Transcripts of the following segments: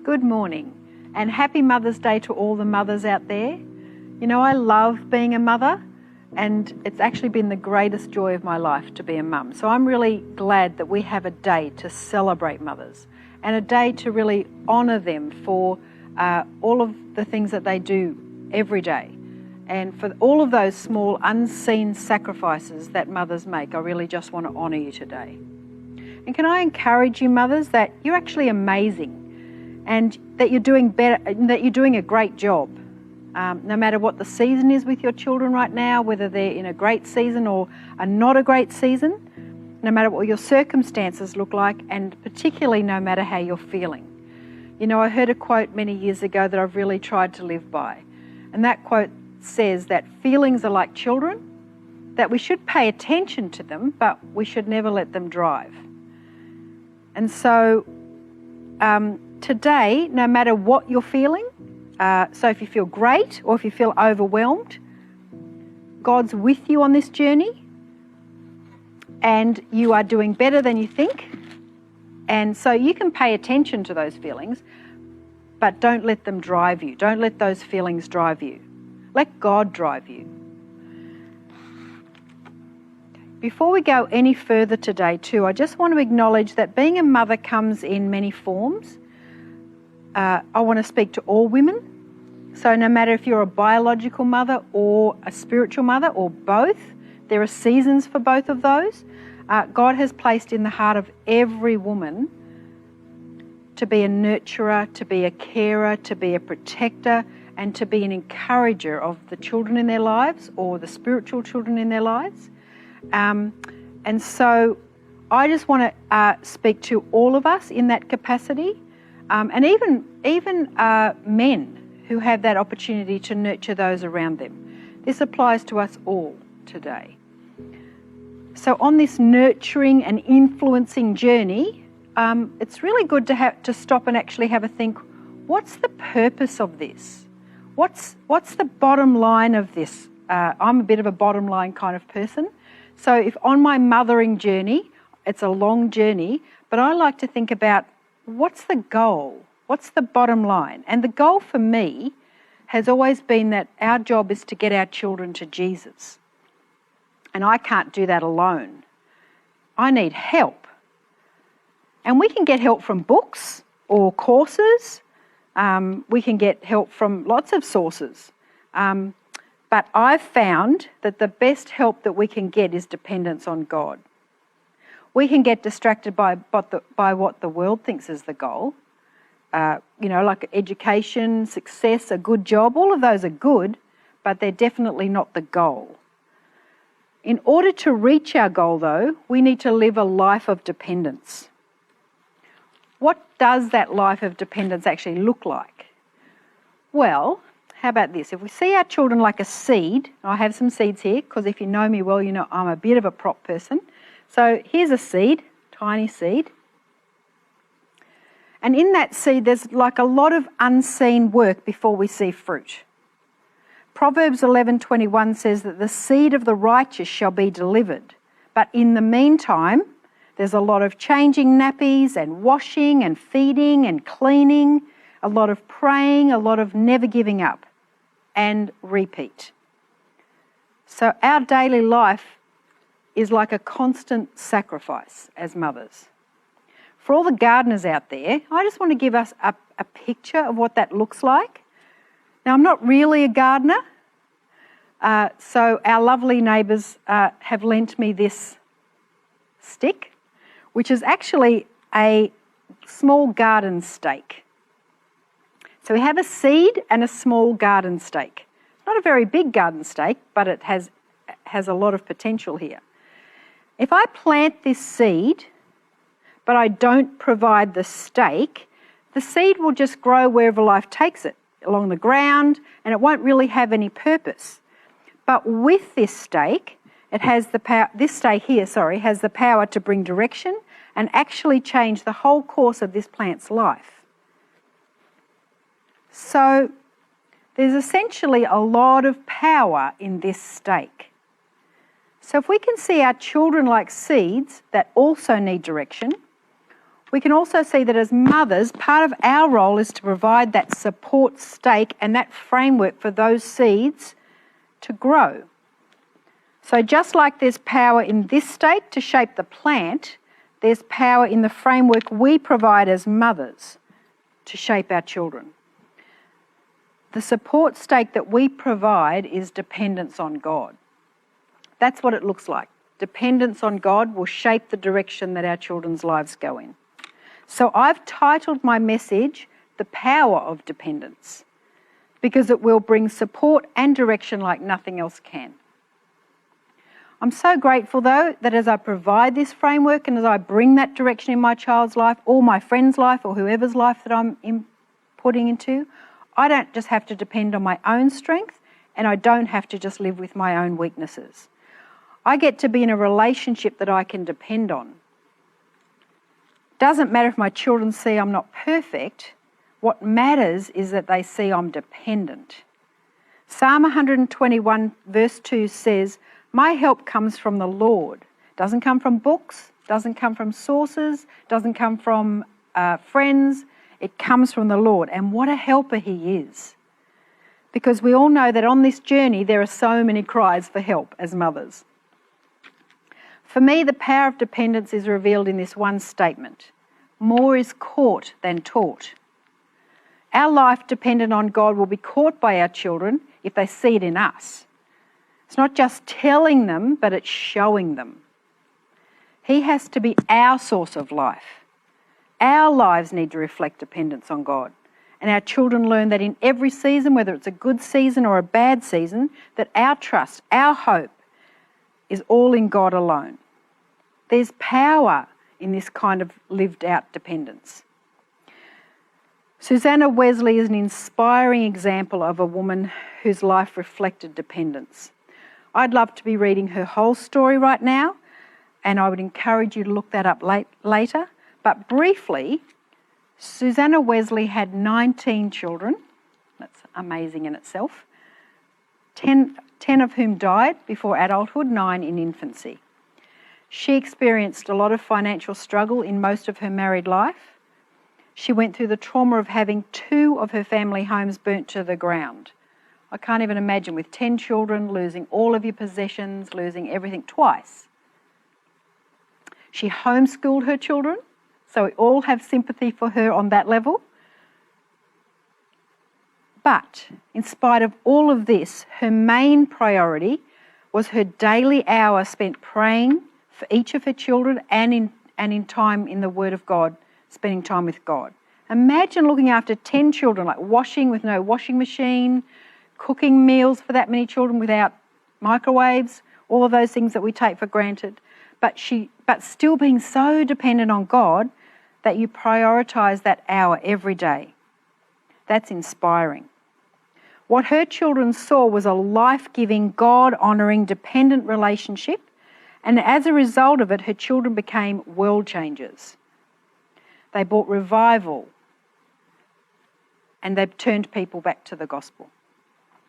Good morning and happy Mother's Day to all the mothers out there. You know, I love being a mother and it's actually been the greatest joy of my life to be a mum. So I'm really glad that we have a day to celebrate mothers and a day to really honour them for all of the things that they do every day. And for all of those small unseen sacrifices that mothers make, I really just want to honour you today. And can I encourage you mothers that you're actually amazing and that you're doing better, that you're doing a great job. No matter what the season is with your children right now, whether they're in a great season or are not a great season, no matter what your circumstances look like, and particularly no matter how you're feeling. You know, I heard a quote many years ago that I've really tried to live by. And that quote says that feelings are like children, that we should pay attention to them, but we should never let them drive. And so today, no matter what you're feeling, so if you feel great or if you feel overwhelmed, God's with you on this journey and you are doing better than you think. And so you can pay attention to those feelings, but don't let them drive you. Don't let those feelings drive you. Let God drive you. Before we go any further today too, I just want to acknowledge that being a mother comes in many forms. I want to speak to all women. So no matter if you're a biological mother or a spiritual mother or both, there are seasons for both of those. God has placed in the heart of every woman to be a nurturer, to be a carer, to be a protector, and to be an encourager of the children in their lives or the spiritual children in their lives. And so I just want to speak to all of us in that capacity, and even men who have that opportunity to nurture those around them. This applies to us all today. So on this nurturing and influencing journey, it's really good to stop and actually have a think, what's the purpose of this? What's the bottom line of this? I'm a bit of a bottom line kind of person. So if on my mothering journey, it's a long journey, but I like to think about what's the goal? What's the bottom line? And the goal for me has always been that our job is to get our children to Jesus. And I can't do that alone. I need help. And we can get help from books or courses. We can get help from lots of sources. But I've found that the best help that we can get is dependence on God. We can get distracted by what the world thinks is the goal. Like education, success, a good job, all of those are good, but they're definitely not the goal. In order to reach our goal, though, we need to live a life of dependence. What does that life of dependence actually look like? Well, how about this? If we see our children like a seed, I have some seeds here because if you know me well, you know I'm a bit of a prop person. So here's a seed, tiny seed. And in that seed, there's like a lot of unseen work before we see fruit. Proverbs 11:21 says that the seed of the righteous shall be delivered. But in the meantime, there's a lot of changing nappies and washing and feeding and cleaning, a lot of praying, a lot of never giving up and repeat. So our daily life is like a constant sacrifice as mothers. For all the gardeners out there, I just want to give us a picture of what that looks like. Now, I'm not really a gardener, so our lovely neighbours have lent me this stick, which is actually a small garden stake. So we have a seed and a small garden stake. Not a very big garden stake, but it has a lot of potential here. If I plant this seed, but I don't provide the stake, the seed will just grow wherever life takes it, along the ground, and it won't really have any purpose. But with this stake, it has the power. This stake here, has the power to bring direction and actually change the whole course of this plant's life. So there's essentially a lot of power in this stake. So if we can see our children like seeds that also need direction, We can also see that as mothers, part of our role is to provide that support stake and that framework for those seeds to grow. So just like there's power in this stake to shape the plant, there's power in the framework we provide as mothers to shape our children. The support stake that we provide is dependence on God. That's what it looks like. Dependence on God will shape the direction that our children's lives go in. So I've titled my message, The Power of Dependence, because it will bring support and direction like nothing else can. I'm so grateful, though, that as I provide this framework and as I bring that direction in my child's life, or my friend's life, or whoever's life that I'm putting into, I don't just have to depend on my own strength, and I don't have to just live with my own weaknesses. I get to be in a relationship that I can depend on. Doesn't matter if my children see I'm not perfect. What matters is that they see I'm dependent. Psalm 121 verse 2 says, "My help comes from the Lord." Doesn't come from books, doesn't come from sources, doesn't come from friends. It comes from the Lord. And what a helper He is. Because we all know that on this journey there are so many cries for help as mothers. For me, the power of dependence is revealed in this one statement. More is caught than taught. Our life dependent on God will be caught by our children if they see it in us. It's not just telling them, but it's showing them. He has to be our source of life. Our lives need to reflect dependence on God. And our children learn that in every season, whether it's a good season or a bad season, that our trust, our hope is all in God alone. There's power in this kind of lived out dependence. Susanna Wesley is an inspiring example of a woman whose life reflected dependence. I'd love to be reading her whole story right now, and I would encourage you to look that up later. But briefly, Susanna Wesley had 19 children. That's amazing in itself. 10 of whom died before adulthood, 9 in infancy. She experienced a lot of financial struggle in most of her married life. She went through the trauma of having 2 of her family homes burnt to the ground. I can't even imagine, with 10 children, losing all of your possessions, losing everything twice. She homeschooled her children, so we all have sympathy for her on that level. But in spite of all of this, her main priority was her daily hour spent praying for each of her children and in time in the Word of God, spending time with God. Imagine looking after 10 children, like washing with no washing machine, cooking meals for that many children without microwaves, all of those things that we take for granted. But still being so dependent on God that you prioritise that hour every day. That's inspiring. What her children saw was a life-giving, God-honouring, dependent relationship, and as a result of it, her children became world changers. They brought revival, and they've turned people back to the gospel.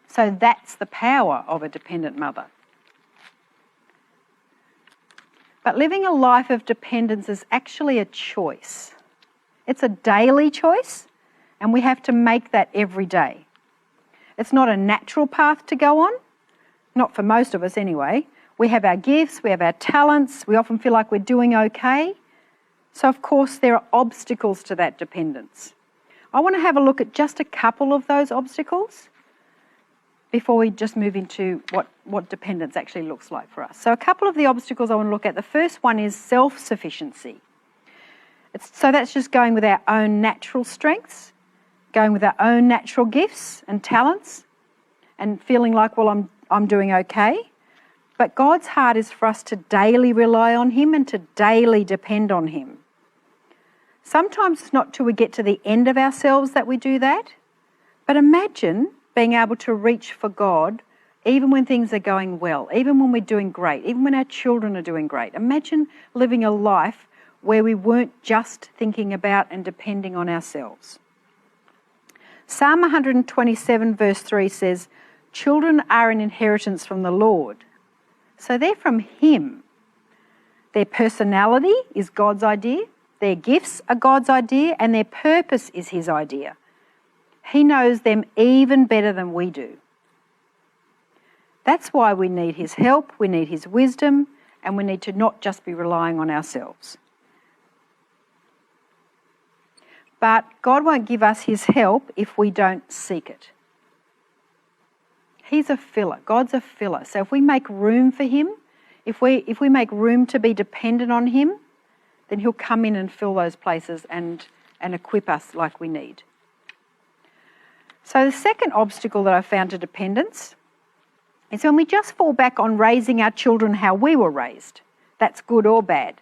So that's the power of a dependent mother. But living a life of dependence is actually a choice. It's a daily choice, and we have to make that every day. It's not a natural path to go on, not for most of us anyway. We have our gifts, we have our talents, we often feel like we're doing okay. So of course there are obstacles to that dependence. I want to have a look at just a couple of those obstacles before we just move into what dependence actually looks like for us. So a couple of the obstacles I want to look at. The first one is self-sufficiency. So that's just going with our own natural strengths, going with our own natural gifts and talents, and feeling like, well, I'm doing okay. But God's heart is for us to daily rely on Him and to daily depend on Him. Sometimes it's not till we get to the end of ourselves that we do that. But imagine being able to reach for God even when things are going well, even when we're doing great, even when our children are doing great. Imagine living a life where we weren't just thinking about and depending on ourselves. Psalm 127 verse 3 says, "Children are an inheritance from the Lord." So they're from Him. Their personality is God's idea. Their gifts are God's idea and their purpose is his idea. He knows them even better than we do. That's why we need his help, we need his wisdom, and we need to not just be relying on ourselves. But God won't give us his help if we don't seek it. He's a filler. God's a filler. So if we make room for him, if we make room to be dependent on him, then he'll come in and fill those places and equip us like we need. So the second obstacle that I found to dependence is when we just fall back on raising our children how we were raised. That's good or bad.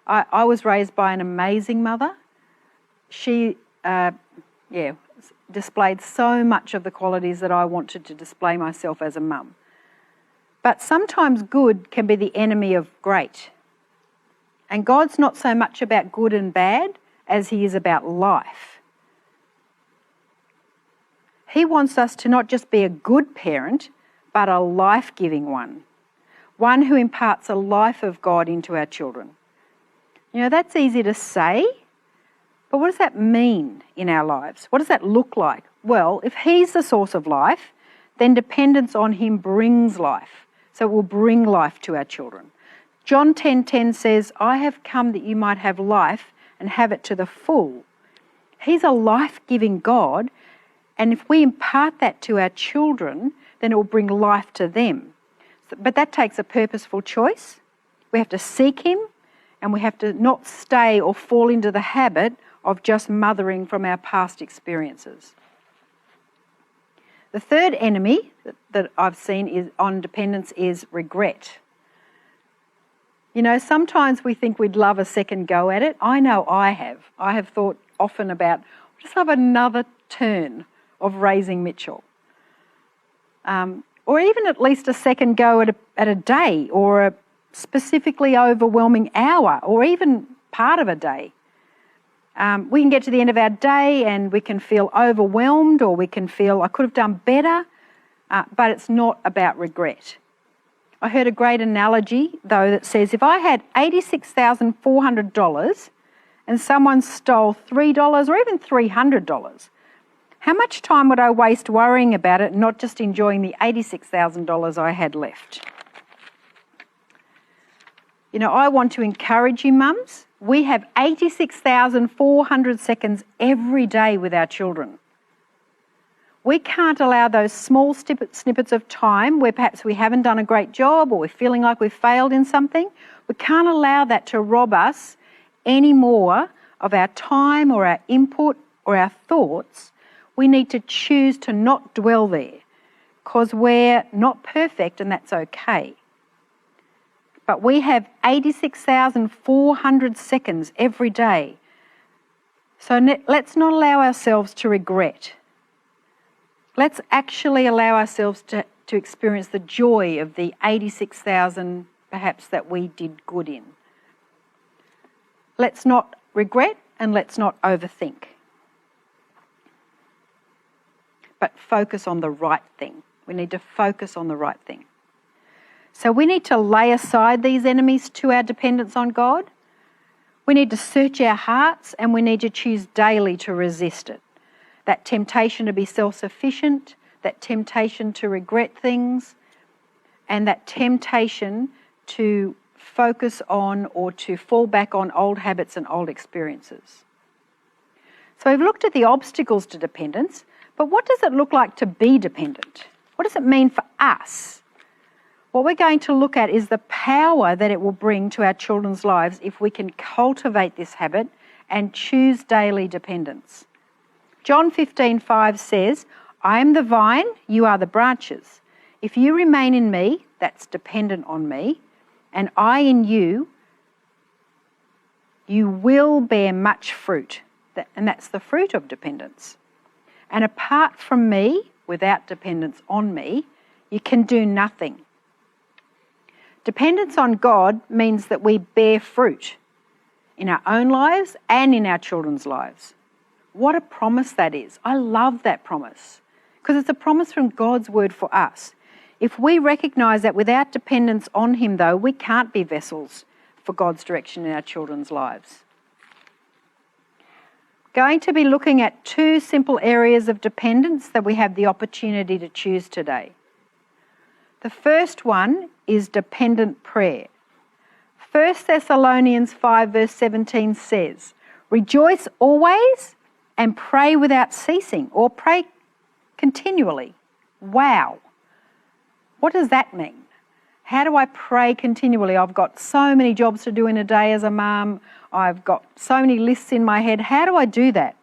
I was raised by an amazing mother. She, displayed so much of the qualities that I wanted to display myself as a mum. But sometimes good can be the enemy of great. And God's not so much about good and bad as he is about life. He wants us to not just be a good parent, but a life-giving one who imparts a life of God into our children. You know, that's easy to say, but what does that mean in our lives? What does that look like? Well, if he's the source of life, then dependence on him brings life. So it will bring life to our children. John 10:10 says, I have come that you might have life and have it to the full. He's a life-giving God, and if we impart that to our children, then it will bring life to them. But that takes a purposeful choice. We have to seek him, and we have to not stay or fall into the habit of just mothering from our past experiences. The third enemy that I've seen is on dependence is regret. You know, sometimes we think we'd love a second go at it. I know I have. I have thought often about, just have another turn of raising Mitchell. Or even at least a second go at a day, or a specifically overwhelming hour, or even part of a day. We can get to the end of our day and we can feel overwhelmed, or we can feel, I could have done better, but it's not about regret. I heard a great analogy, though, that says if I had $86,400 and someone stole $3 or even $300, how much time would I waste worrying about it and not just enjoying the $86,000 I had left? You know, I want to encourage you, mums. We have 86,400 seconds every day with our children. We can't allow those small snippets of time where perhaps we haven't done a great job or we're feeling like we've failed in something. We can't allow that to rob us any more of our time or our input or our thoughts. We need to choose to not dwell there, because we're not perfect and that's okay. But we have 86,400 seconds every day. So let's not allow ourselves to regret. Let's actually allow ourselves to experience the joy of the 86,000 perhaps that we did good in. Let's not regret and let's not overthink. But focus on the right thing. We need to focus on the right thing. So we need to lay aside these enemies to our dependence on God. We need to search our hearts and we need to choose daily to resist it. That temptation to be self-sufficient, that temptation to regret things, and that temptation to focus on or to fall back on old habits and old experiences. So we've looked at the obstacles to dependence, but what does it look like to be dependent? What does it mean for us? What we're going to look at is the power that it will bring to our children's lives if we can cultivate this habit and choose daily dependence. John 15:5 says, I am the vine, you are the branches. If you remain in me, that's dependent on me, and I in you, you will bear much fruit. And that's the fruit of dependence. And apart from me, without dependence on me, you can do nothing. Dependence on God means that we bear fruit in our own lives and in our children's lives. What a promise that is. I love that promise because it's a promise from God's word for us. If we recognise that without dependence on him, though, we can't be vessels for God's direction in our children's lives. going to be looking at two simple areas of dependence that we have the opportunity to choose today. The first one is dependent prayer. 1 Thessalonians 5 verse 17 says, "Rejoice always and pray without ceasing," or pray continually. Wow. What does that mean? How do I pray continually? I've got so many jobs to do in a day as a mum. I've got so many lists in my head. How do I do that?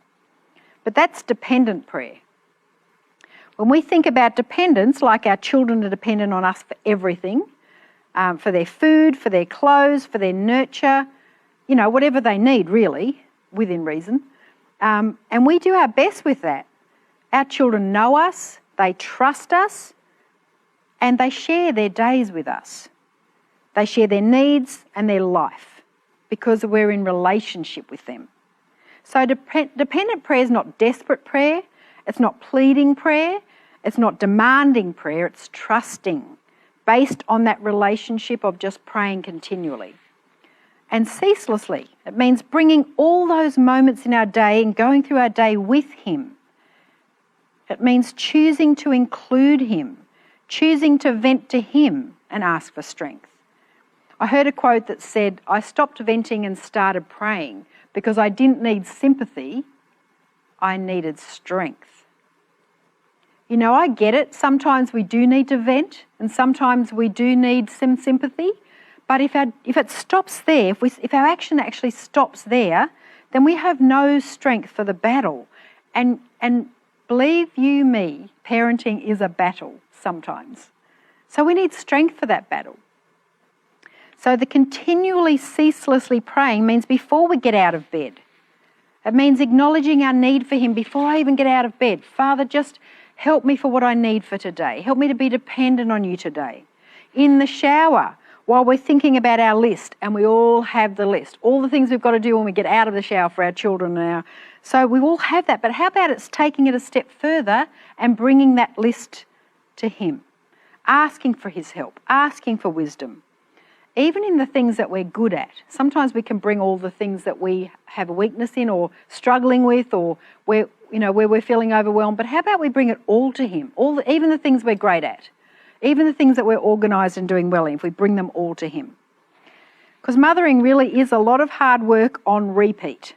But that's dependent prayer. When we think about dependence, like our children are dependent on us for everything, for their food, for their clothes, for their nurture, whatever they need really, within reason. And we do our best with that. Our children know us, they trust us, and they share their days with us. They share their needs and their life because we're in relationship with them. So dependent prayer is not desperate prayer, it's not pleading prayer, it's not demanding prayer, it's trusting, based on that relationship of just praying continually. And ceaselessly, it means bringing all those moments in our day and going through our day with Him. It means choosing to include Him, choosing to vent to Him and ask for strength. I heard a quote that said, "I stopped venting and started praying because I didn't need sympathy, I needed strength." I get it. Sometimes we do need to vent and sometimes we do need some sympathy. But if it stops there, if our action actually stops there, then we have no strength for the battle. And believe you me, parenting is a battle sometimes. So we need strength for that battle. So the continually, ceaselessly praying means before we get out of bed. It means acknowledging our need for Him before I even get out of bed. Father, just help me for what I need for today. Help me to be dependent on You today. In the shower, while we're thinking about our list, and we all have the list, all the things we've got to do when we get out of the shower for our children now. So we all have that, but how about it's taking it a step further and bringing that list to Him, asking for His help, asking for wisdom. Even in the things that we're good at, sometimes we can bring all the things that we have a weakness in or struggling with or where we're feeling overwhelmed, but how about we bring it all to Him, even the things we're great at, even the things that we're organised and doing well in, if we bring them all to Him. Because mothering really is a lot of hard work on repeat.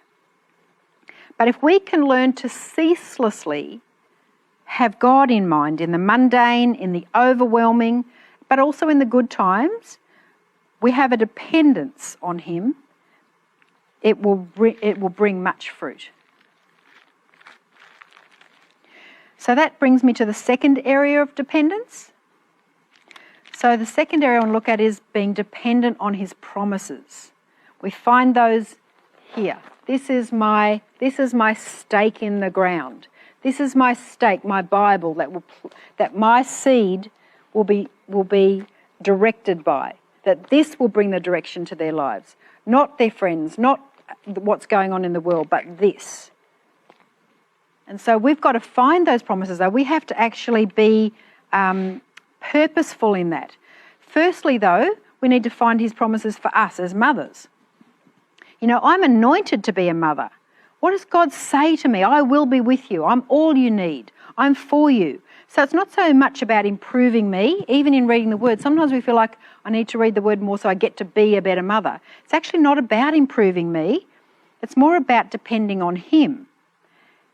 But if we can learn to ceaselessly have God in mind in the mundane, in the overwhelming, but also in the good times, we have a dependence on Him, it will bring much fruit. So that brings me to the second area of dependence. So the second area I want to look at is being dependent on His promises. We find those here. This is my stake in the ground. This is my stake, my Bible that my seed will be directed by. That this will bring the direction to their lives. Not their friends, not what's going on in the world, but this. And so we've got to find those promises, though. We have to actually be purposeful in that. Firstly, though, we need to find His promises for us as mothers. I'm anointed to be a mother. What does God say to me? I will be with you. I'm all you need. I'm for you. So it's not so much about improving me, even in reading the Word. Sometimes we feel like I need to read the Word more so I get to be a better mother. It's actually not about improving me. It's more about depending on Him.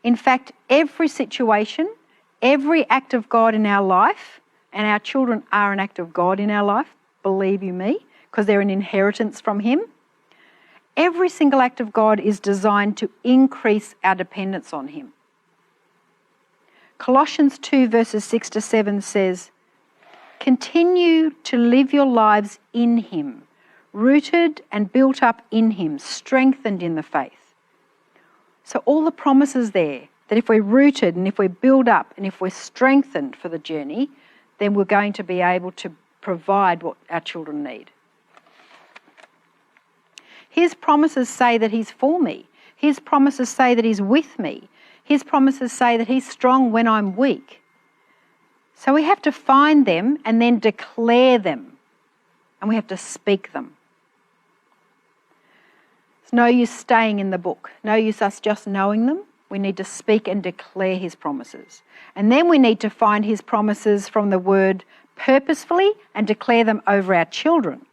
In fact, every situation, every act of God in our life, and our children are an act of God in our life, believe you me, because they're an inheritance from Him. Every single act of God is designed to increase our dependence on Him. Colossians 2 verses 6 to 7 says, "Continue to live your lives in Him, rooted and built up in Him, strengthened in the faith." So all the promises there, that if we're rooted and if we're built up and if we're strengthened for the journey, then we're going to be able to provide what our children need. His promises say that He's for me. His promises say that He's with me. His promises say that He's strong when I'm weak. So we have to find them and then declare them. And we have to speak them. no use staying in the book. No use us just knowing them. We need to speak and declare his promises. And then we need to find his promises from the word purposefully and declare them over our children.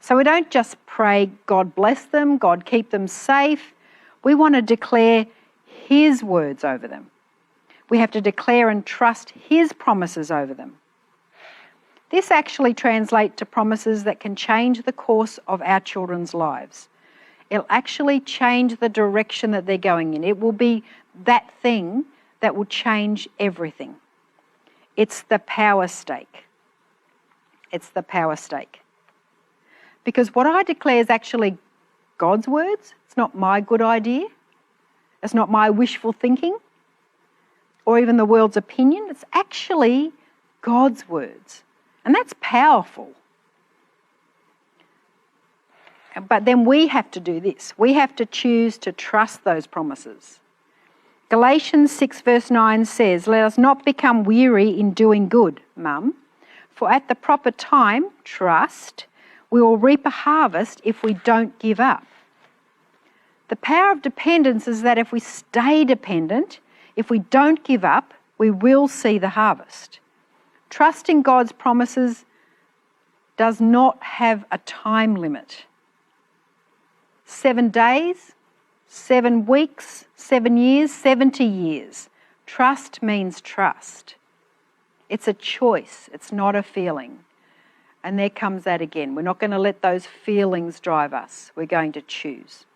So we don't just pray, God bless them, God keep them safe. We want to declare his words over them. We have to declare and trust his promises over them. This actually translates to promises that can change the course of our children's lives. It'll actually change the direction that they're going in. It will be that thing that will change everything. It's the power stake. It's the power stake. Because what I declare is actually God's words. It's not my good idea. It's not my wishful thinking or even the world's opinion. It's actually God's words. And that's powerful. But then we have to do this. We have to choose to trust those promises. Galatians 6 verse 9 says, "Let us not become weary in doing good, Mum, for at the proper time, trust, we will reap a harvest if we don't give up." The power of dependence is that if we stay dependent, if we don't give up, we will see the harvest. Trusting God's promises does not have a time limit. 7 days, 7 weeks, 7 years, 70 years. Trust means trust. It's a choice. It's not a feeling. And there comes that again. We're not going to let those feelings drive us. We're going to choose.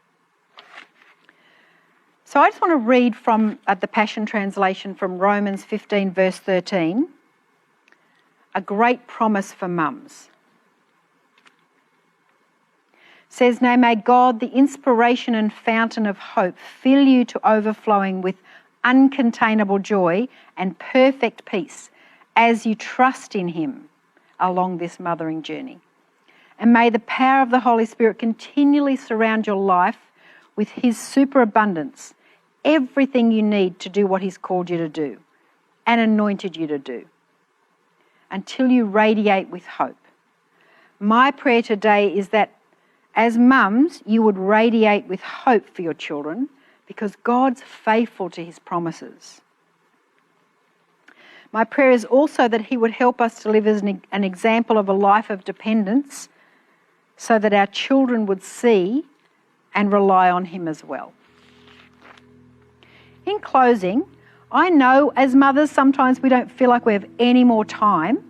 So I just want to read from the Passion Translation from Romans 15 verse 13. A great promise for mums. It says, "Now may God, the inspiration and fountain of hope, fill you to overflowing with uncontainable joy and perfect peace as you trust in him along this mothering journey. And may the power of the Holy Spirit continually surround your life with his superabundance, everything you need to do what he's called you to do and anointed you to do, until you radiate with hope." My prayer today is that as mums, you would radiate with hope for your children because God's faithful to his promises. My prayer is also that he would help us to live as an example of a life of dependence so that our children would see and rely on him as well. In closing, I know as mothers sometimes we don't feel like we have any more time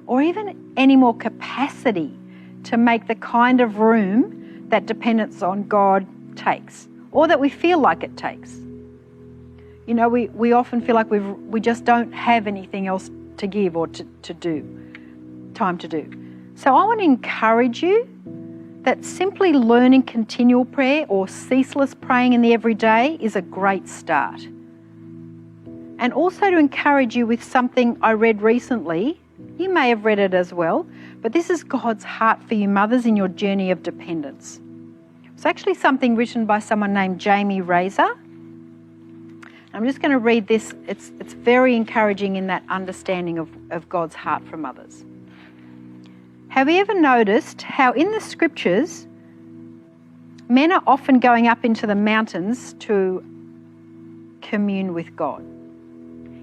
or even any more capacity to make the kind of room that dependence on God takes, or that we feel like it takes. You know, we often feel like we just don't have anything else to give or to do, time to do. So I want to encourage you that simply learning continual prayer or ceaseless praying in the everyday is a great start. And also to encourage you with something I read recently. You may have read it as well, but this is God's heart for you mothers in your journey of dependence. It's actually something written by someone named Jamie Razor. I'm just going to read this. It's very encouraging in that understanding of God's heart for mothers. "Have you ever noticed how in the scriptures, men are often going up into the mountains to commune with God?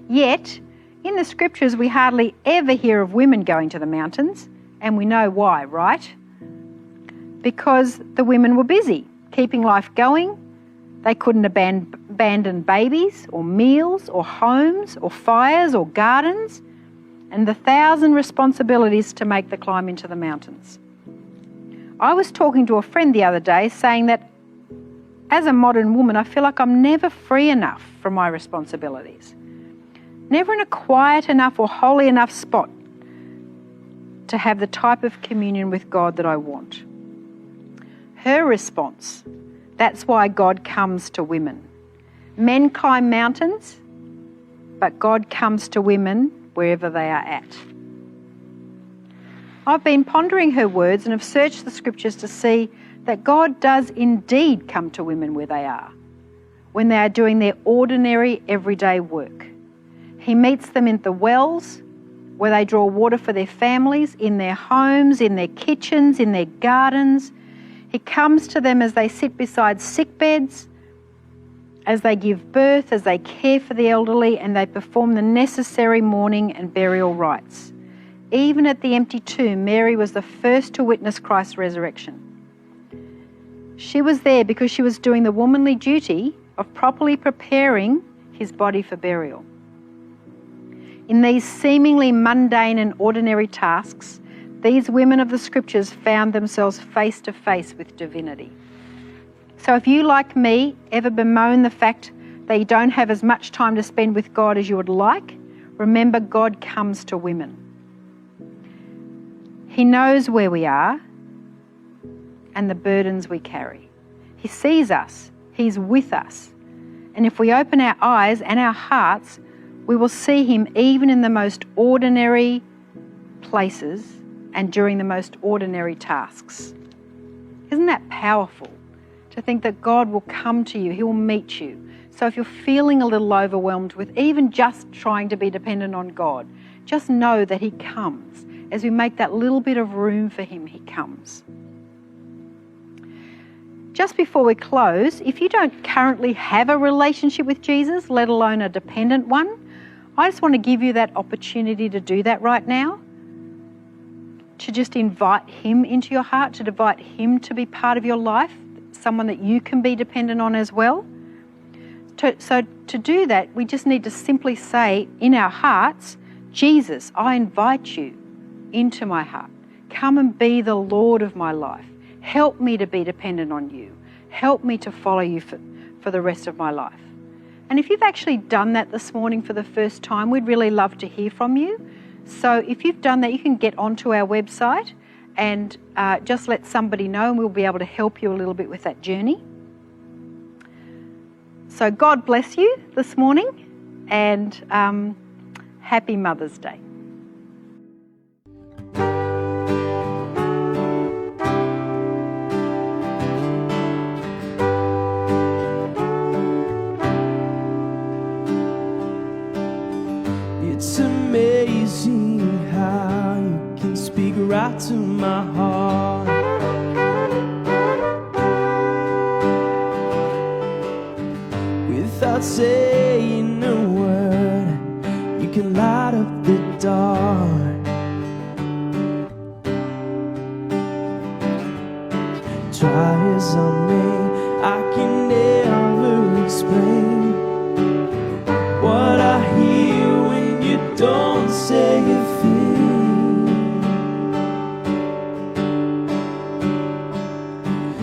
Yet, in the scriptures, we hardly ever hear of women going to the mountains, and we know why, right? Because the women were busy keeping life going. They couldn't abandon babies or meals or homes or fires or gardens and the 1,000 responsibilities to make the climb into the mountains. I was talking to a friend the other day saying that as a modern woman, I feel like I'm never free enough from my responsibilities. Never in a quiet enough or holy enough spot to have the type of communion with God that I want." Her response, "That's why God comes to women. Men climb mountains, but God comes to women wherever they are at." I've been pondering her words and have searched the scriptures to see that God does indeed come to women where they are, when they are doing their ordinary everyday work. He meets them in the wells, where they draw water for their families, in their homes, in their kitchens, in their gardens. He comes to them as they sit beside sick beds, as they give birth, as they care for the elderly, and they perform the necessary mourning and burial rites. Even at the empty tomb, Mary was the first to witness Christ's resurrection. She was there because she was doing the womanly duty of properly preparing his body for burial. In these seemingly mundane and ordinary tasks, these women of the Scriptures found themselves face to face with divinity. So if you, like me, ever bemoan the fact that you don't have as much time to spend with God as you would like, remember God comes to women. He knows where we are and the burdens we carry. He sees us. He's with us. And if we open our eyes and our hearts, we will see him even in the most ordinary places and during the most ordinary tasks. Isn't that powerful? To think that God will come to you, he will meet you. So if you're feeling a little overwhelmed with even just trying to be dependent on God, just know that he comes. As we make that little bit of room for him, he comes. Just before we close, if you don't currently have a relationship with Jesus, let alone a dependent one, I just want to give you that opportunity to do that right now. To just invite him into your heart, to invite him to be part of your life, someone that you can be dependent on as well. So to do that, we just need to simply say in our hearts, Jesus, I invite you into my heart. Come and be the Lord of my life. Help me to be dependent on you. Help me to follow you for the rest of my life. And if you've actually done that this morning for the first time, we'd really love to hear from you. So if you've done that, you can get onto our website and just let somebody know, and we'll be able to help you a little bit with that journey. So God bless you this morning, and happy Mother's Day. It's amazing how you can speak right to my heart. Without saying a word, you can light up the dark. Try as I may, I can never explain what I hear when you don't say a thing.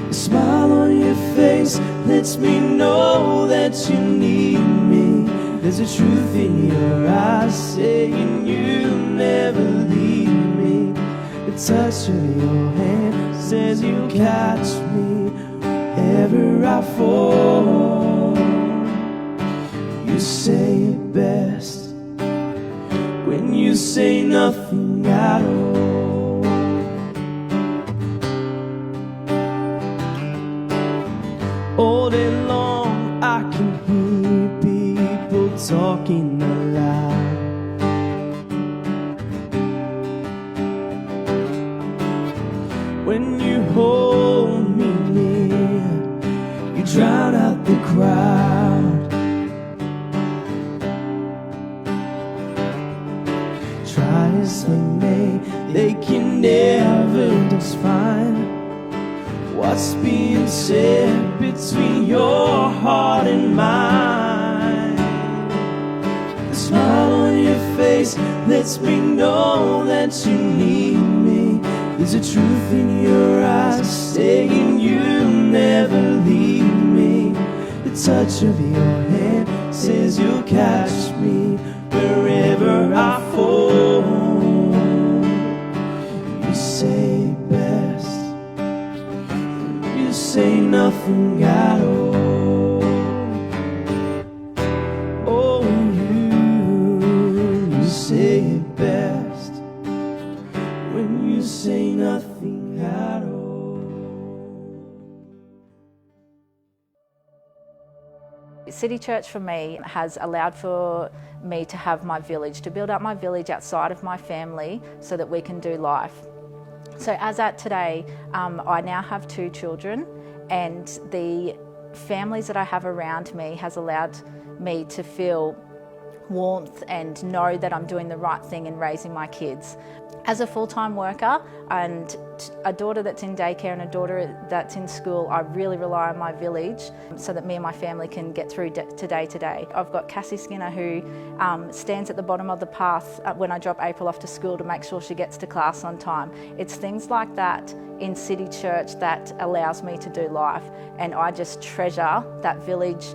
The smile on your face lets me know that you need me. There's a truth in your eyes saying you'll never leave me. The touch of your hand says you'll catch me wherever I fall. You say it best when you say nothing at all. All day long I can hear people talking aloud. When you hold me near, you drown out the crowd. Try as they may, they can never define what's being said between your heart and mine. The smile on your face lets me know that you need me. There's a truth in your eyes saying you'll never leave me. The touch of your hand says you'll catch me wherever I fall. You say it best, you say nothing at all. Oh, you say it best when you say nothing at all. City Church for me has allowed for me to have my village, to build up my village outside of my family so that we can do life. So as at today, I now have 2 children, and the families that I have around me has allowed me to feel warmth and know that I'm doing the right thing in raising my kids. As a full-time worker and a daughter that's in daycare and a daughter that's in school, I really rely on my village so that me and my family can get through day to day. I've got Cassie Skinner, who stands at the bottom of the path when I drop April off to school to make sure she gets to class on time. It's things like that in City Church that allows me to do life, and I just treasure that village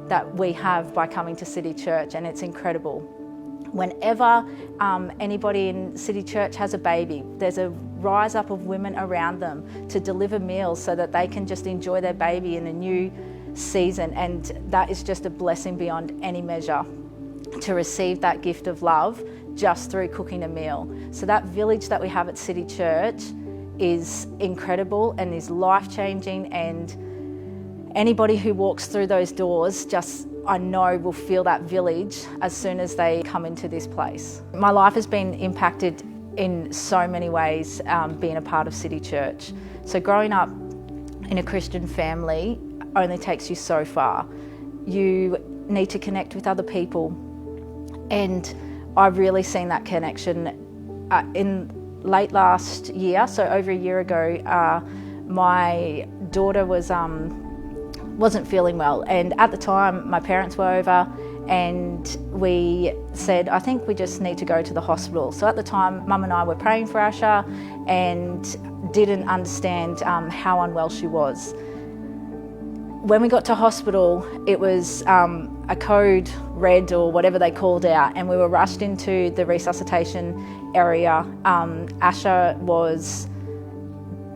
that we have by coming to City Church, and it's incredible. Whenever anybody in City Church has a baby, there's a rise up of women around them to deliver meals so that they can just enjoy their baby in a new season, and that is just a blessing beyond any measure to receive that gift of love just through cooking a meal. So that village that we have at City Church is incredible and is life-changing, and anybody who walks through those doors I know will feel that village as soon as they come into this place. My life has been impacted in so many ways being a part of City Church. So growing up in a Christian family only takes you so far. You need to connect with other people, and I've really seen that connection in late last year, so over a year ago. My daughter wasn't feeling well, and at the time my parents were over and we said, I think we just need to go to the hospital. So at the time Mum and I were praying for Asha and didn't understand how unwell she was. When we got to hospital, it was a code red or whatever they called out, and we were rushed into the resuscitation area. Asha was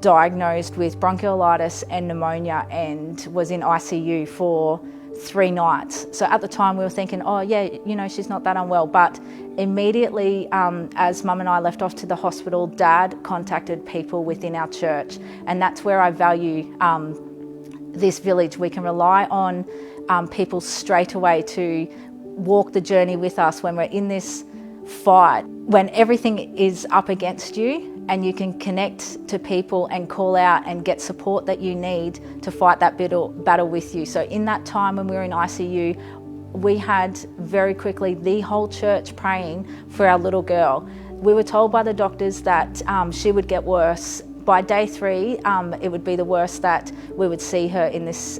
diagnosed with bronchiolitis and pneumonia and was in ICU for 3 nights. So at the time we were thinking, oh yeah, she's not that unwell. But immediately as Mum and I left off to the hospital, Dad contacted people within our church, and that's where I value this village. We can rely on people straight away to walk the journey with us when we're in this fight, when everything is up against you, and you can connect to people and call out and get support that you need to fight that battle with you. So in that time when we were in ICU, we had very quickly the whole church praying for our little girl. We were told by the doctors that she would get worse. By day 3, it would be the worst that we would see her in this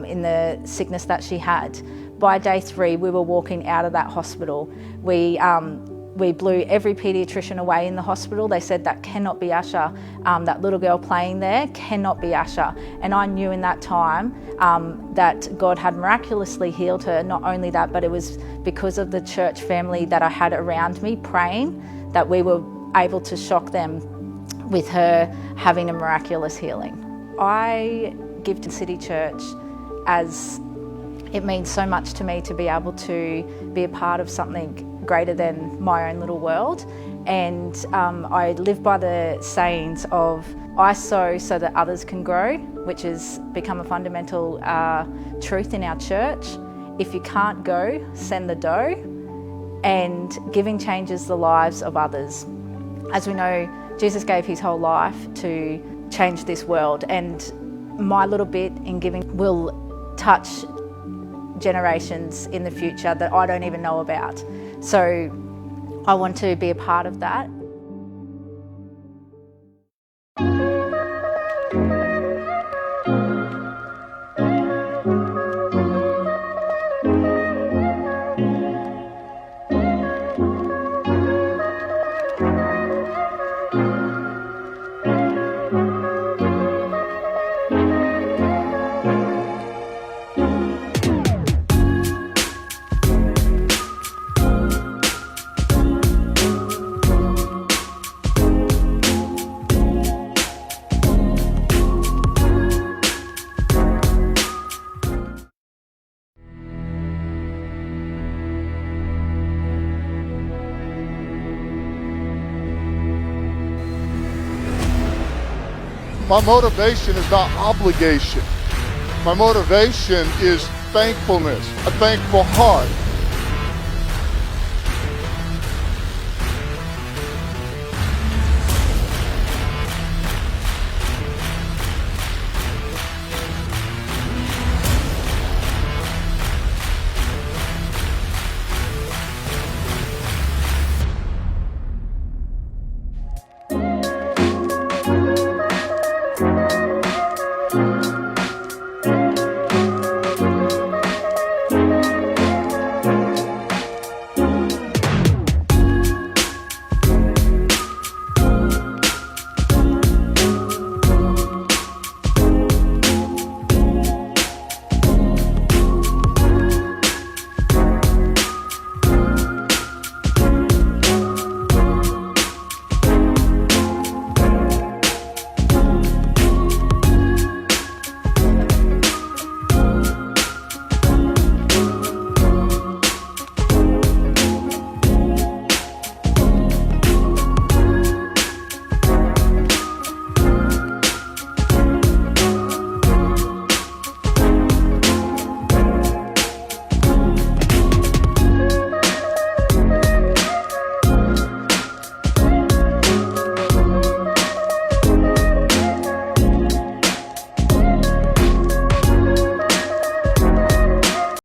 in the sickness that she had. By day 3, we were walking out of that hospital. We blew every paediatrician away in the hospital. They said that cannot be Asha. That little girl playing there cannot be Asha. And I knew in that time that God had miraculously healed her. Not only that, but it was because of the church family that I had around me praying that we were able to shock them with her having a miraculous healing. I give to City Church as it means so much to me to be able to be a part of something greater than my own little world. And I live by the sayings of, I sow so that others can grow, which has become a fundamental truth in our church. If you can't go, send the dough. And giving changes the lives of others. As we know, Jesus gave his whole life to change this world, and my little bit in giving will touch generations in the future that I don't even know about. So I want to be a part of that. My motivation is not obligation. My motivation is thankfulness, a thankful heart.